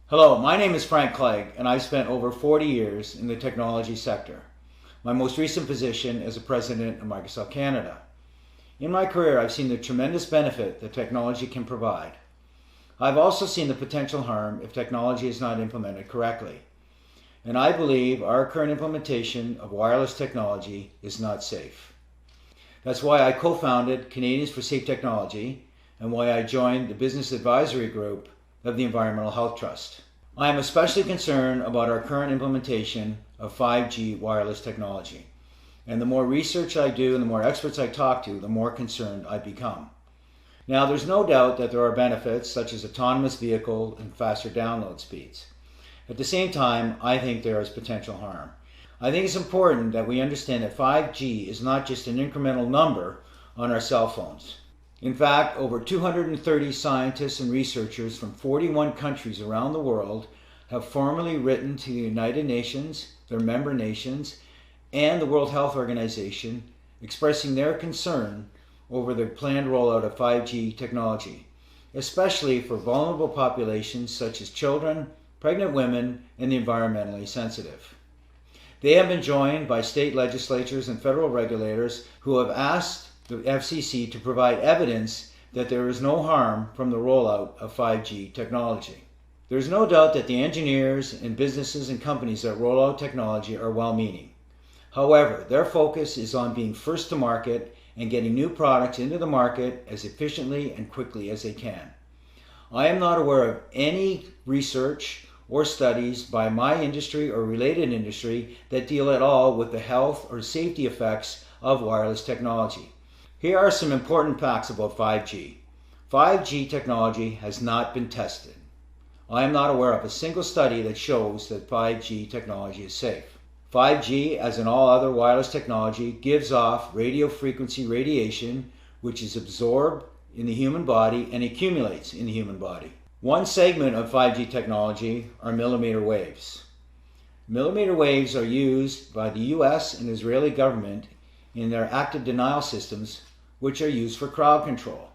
Hello, my name is Frank Clegg, and I've spent over 40 years in the technology sector. My most recent position as a president of Microsoft Canada. In my career, I've seen the tremendous benefit that technology can provide. I've also seen the potential harm if technology is not implemented correctly. And I believe our current implementation of wireless technology is not safe. That's why I co-founded Canadians for Safe Technology and why I joined the business advisory group of the Environmental Health Trust. I am especially concerned about our current implementation of 5G wireless technology. And the more research I do and the more experts I talk to, the more concerned I become. Now, there's no doubt that there are benefits such as autonomous vehicle and faster download speeds. At the same time, I think there is potential harm. I think it's important that we understand that 5G is not just an incremental number on our cell phones. In fact, over 230 scientists and researchers from 41 countries around the world have formally written to the United Nations, their member nations, and the World Health Organization expressing their concern over the planned rollout of 5G technology, especially for vulnerable populations such as children, pregnant women, and the environmentally sensitive. They have been joined by state legislatures and federal regulators who have asked the FCC to provide evidence that there is no harm from the rollout of 5G technology. There is no doubt that the engineers and businesses and companies that roll out technology are well-meaning. However, their focus is on being first to market and getting new products into the market as efficiently and quickly as they can. I am not aware of any research or studies by my industry or related industry that deal at all with the health or safety effects of wireless technology. Here are some important facts about 5G. 5G technology has not been tested. I am not aware of a single study that shows that 5G technology is safe. 5G, as in all other wireless technology, gives off radio frequency radiation, which is absorbed in the human body and accumulates in the human body. One segment of 5G technology are millimeter waves. Millimeter waves are used by the US and Israeli government in their active denial systems, which are used for crowd control.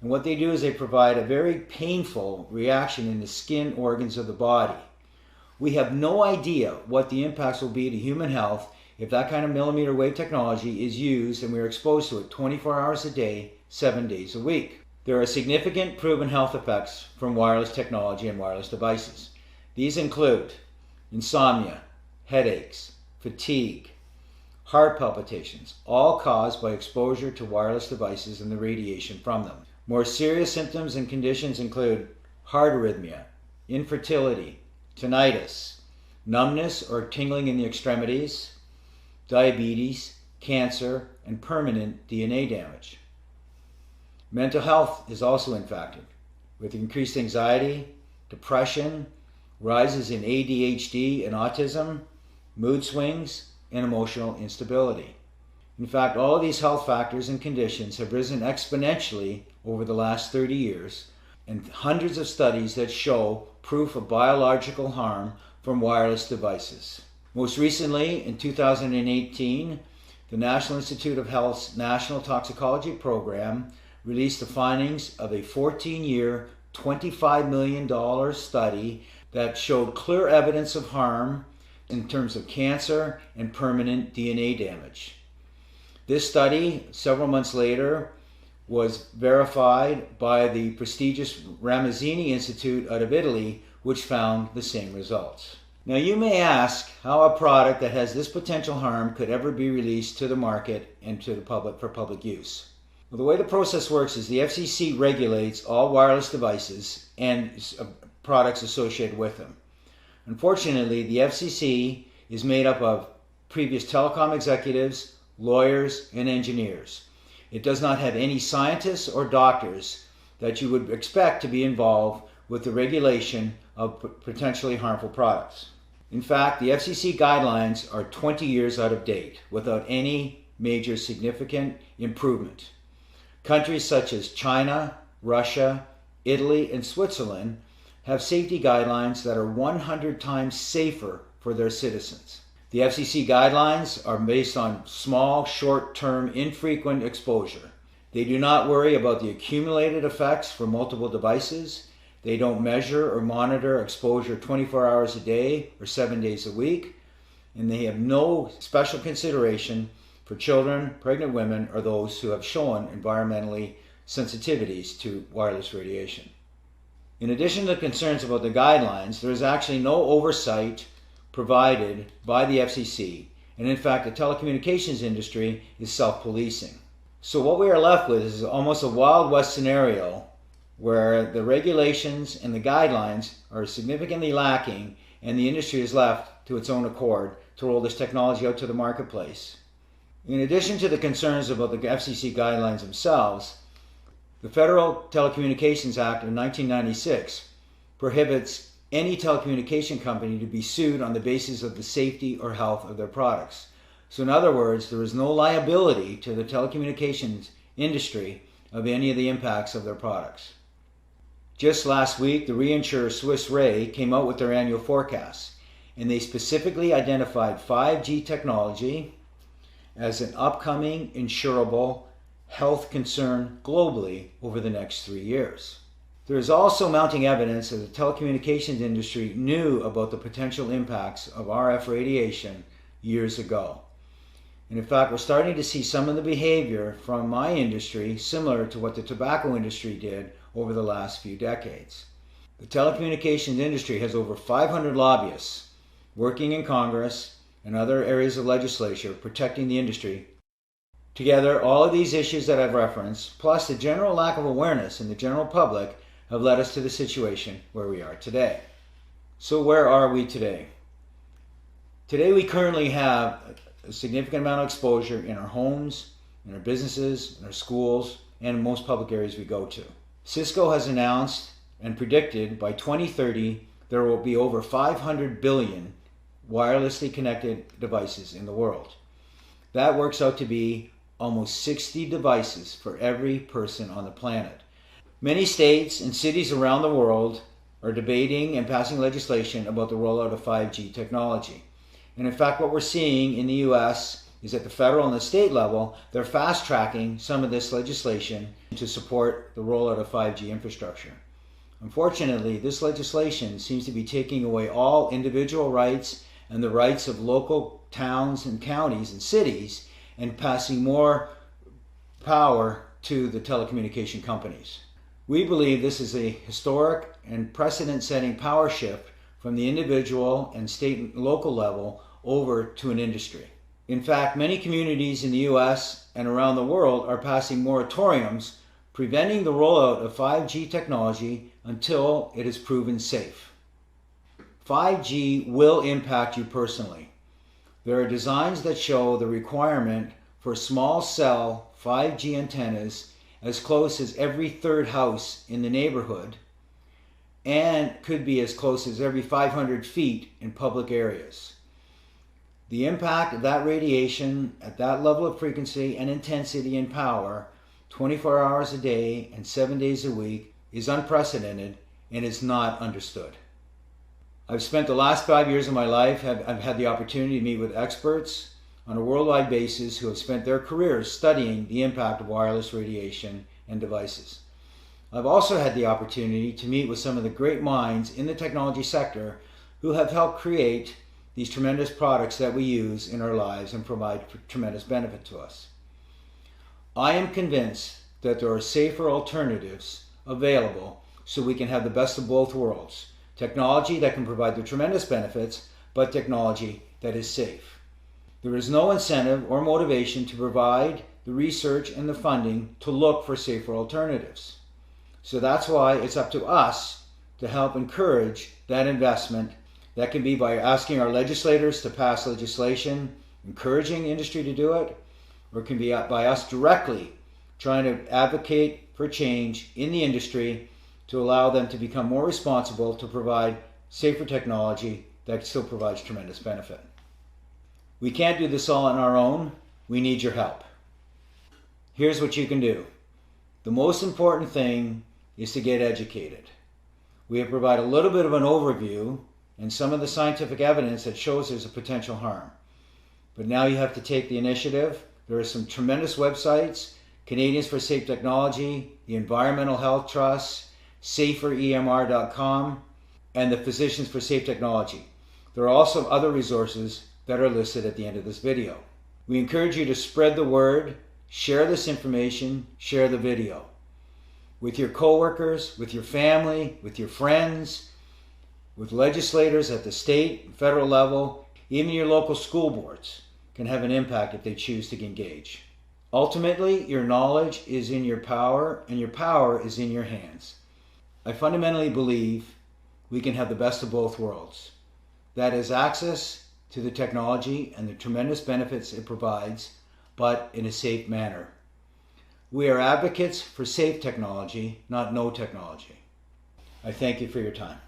And what they do is they provide a very painful reaction in the skin organs of the body. We have no idea what the impacts will be to human health if that kind of millimeter wave technology is used and we are exposed to it 24 hours a day, 7 days a week. There are significant proven health effects from wireless technology and wireless devices. These include insomnia, headaches, fatigue, heart palpitations, all caused by exposure to wireless devices and the radiation from them. More serious symptoms and conditions include heart arrhythmia, infertility, tinnitus, numbness or tingling in the extremities, diabetes, cancer, and permanent DNA damage. Mental health is also impacted, with increased anxiety, depression, rises in ADHD and autism, mood swings, and emotional instability. In fact, all of these health factors and conditions have risen exponentially over the last 30 years, and hundreds of studies that show proof of biological harm from wireless devices. Most recently, in 2018, the National Institute of Health's National Toxicology Program released the findings of a 14-year, $25 million study that showed clear evidence of harm in terms of cancer and permanent DNA damage. This study, several months later, was verified by the prestigious Ramazzini Institute out of Italy, which found the same results. Now you may ask how a product that has this potential harm could ever be released to the market and to the public for public use. Well, the way the process works is the FCC regulates all wireless devices and products associated with them. Unfortunately, the FCC is made up of previous telecom executives, lawyers, and engineers. It does not have any scientists or doctors that you would expect to be involved with the regulation of potentially harmful products. In fact, the FCC guidelines are 20 years out of date without any major significant improvement. Countries such as China, Russia, Italy, and Switzerland have safety guidelines that are 100 times safer for their citizens. The FCC guidelines are based on small, short-term, infrequent exposure. They do not worry about the accumulated effects for multiple devices. They don't measure or monitor exposure 24 hours a day or 7 days a week. And they have no special consideration for children, pregnant women, or those who have shown environmentally sensitivities to wireless radiation. In addition to the concerns about the guidelines, there is actually no oversight provided by the FCC, and in fact the telecommunications industry is self-policing. So what we are left with is almost a Wild West scenario where the regulations and the guidelines are significantly lacking and the industry is left to its own accord to roll this technology out to the marketplace. In addition to the concerns about the FCC guidelines themselves, the Federal Telecommunications Act of 1996 prohibits any telecommunication company to be sued on the basis of the safety or health of their products. So in other words, there is no liability to the telecommunications industry of any of the impacts of their products. Just last week, the reinsurer Swiss Re came out with their annual forecast, and they specifically identified 5G technology as an upcoming insurable health concern globally over the next 3 years. There is also mounting evidence that the telecommunications industry knew about the potential impacts of RF radiation years ago. And in fact, we're starting to see some of the behavior from my industry similar to what the tobacco industry did over the last few decades. The telecommunications industry has over 500 lobbyists working in Congress and other areas of legislature protecting the industry. Together, all of these issues that I've referenced, plus the general lack of awareness in the general public, have led us to the situation where we are today. So where are we today? Today we currently have a significant amount of exposure in our homes, in our businesses, in our schools, and in most public areas we go to. Cisco has announced and predicted by 2030 there will be over 500 billion wirelessly connected devices in the world. That works out to be almost 60 devices for every person on the planet. Many states and cities around the world are debating and passing legislation about the rollout of 5G technology. And in fact, what we're seeing in the US is at the federal and the state level, they're fast-tracking some of this legislation to support the rollout of 5G infrastructure. Unfortunately, this legislation seems to be taking away all individual rights and the rights of local towns and counties and cities and passing more power to the telecommunication companies. We believe this is a historic and precedent-setting power shift from the individual and state and local level over to an industry. In fact, many communities in the US and around the world are passing moratoriums preventing the rollout of 5G technology until it is proven safe. 5G will impact you personally. There are designs that show the requirement for small cell 5G antennas as close as every third house in the neighborhood and could be as close as every 500 feet in public areas. The impact of that radiation at that level of frequency and intensity and power 24 hours a day and 7 days a week is unprecedented and is not understood. I've spent the last 5 years of my life, I've had the opportunity to meet with experts on a worldwide basis who have spent their careers studying the impact of wireless radiation and devices. I've also had the opportunity to meet with some of the great minds in the technology sector who have helped create these tremendous products that we use in our lives and provide tremendous benefit to us. I am convinced that there are safer alternatives available so we can have the best of both worlds. Technology that can provide the tremendous benefits, but technology that is safe. There is no incentive or motivation to provide the research and the funding to look for safer alternatives. So that's why it's up to us to help encourage that investment. That can be by asking our legislators to pass legislation, encouraging industry to do it, or it can be by us directly trying to advocate for change in the industry to allow them to become more responsible to provide safer technology that still provides tremendous benefit. We can't do this all on our own. We need your help. Here's what you can do. The most important thing is to get educated. We have provided a little bit of an overview and some of the scientific evidence that shows there's a potential harm. But now you have to take the initiative. There are some tremendous websites, Canadians for Safe Technology, the Environmental Health Trust, saferemr.com, and the Physicians for Safe Technology. There are also other resources that are listed at the end of this video. We encourage you to spread the word, share this information, share the video with your coworkers, with your family, with your friends, with legislators at the state and federal level. Even your local school boards can have an impact if they choose to engage. Ultimately, your knowledge is in your power, and your power is in your hands. I fundamentally believe we can have the best of both worlds. That is access to the technology and the tremendous benefits it provides, but in a safe manner. We are advocates for safe technology, not no technology. I thank you for your time.